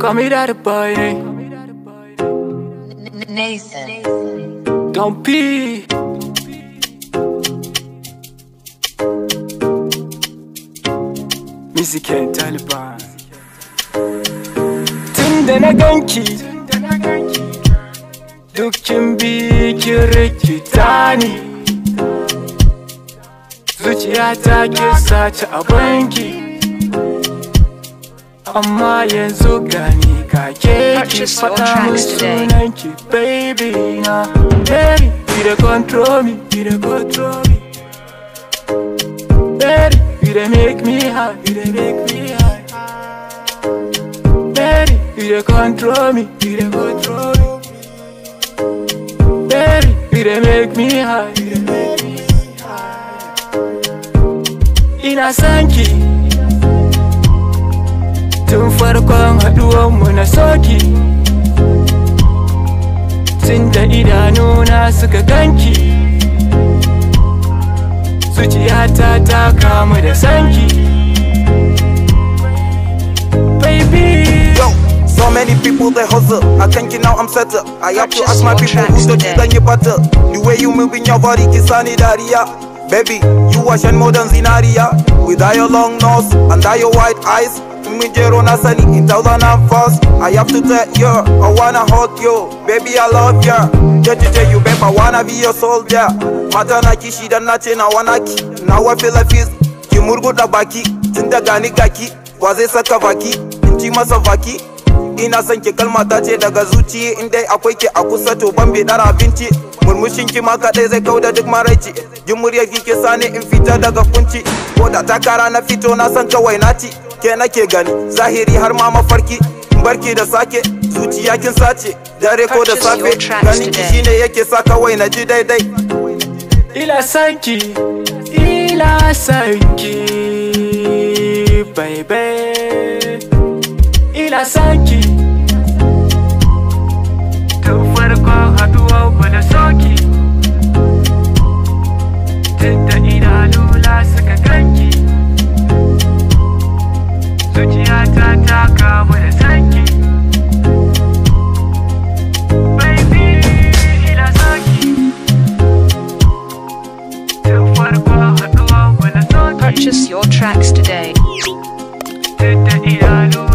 call me that boy, Nathan. don't be. Music and Taliban. Tunda na ganki, dukkin bi kin rikita ni. Zuciyata ke sace a banki, amma yanzu gani ka ke ki faɗa min sunanki, baby na. Baby, you dey control me, you dey control me. Baby, you dey make me high, you dey make me high. Baby, you dey control me, you dey control me. Baby, you dey make me high, you dey make me high. Ina son ki tun farkon haɗuwanmu na soki, tunda idanuna suka ganki, zuciyata ta kamu da sanki, baby. Yo, so many people they hustle. I thank you now I'm settled. I have to ask my people who don't you you butter. The way you move in your body, kisani daria. Baby, you washin' more than Zinaria. With your long nose and your white eyes, Mijero Nasani in 2001. I have to tell you, I wanna hug you. Baby, I love ya. JJ, you babe, I wanna be your soldier. Matana kishi da nace na wanaki. Now I feel a fizz. Ki murgo da baki, tinda gani gaki. Wa zai saka baki, in ci masa baki. Ina son ki kalma ta ce daga zuciya, in dai akwai ki a kusa to ban bai dara abinci. Murmushin ki ma kadai zai kauda duk maraici. Jin muryar ki ke sani in fita daga kunci. Ko da takara na fito na san kawai naci. Ke nake gani zahiri har ma mafarki. Barki da sake zuciya kin sace. Dare ko da safe ganin ki shine yake sa kawai na ji daidai. Ila sanki, ila sanki, baby. Ila sanki tun farkon haɗuwanmu na soki, tunda idanuna suka ganki, zuciyata ta kamu da sanki, baby. Ila sanki tun farkon haɗuwanmu na soki. Purchase your tracks today. Tunda idanuna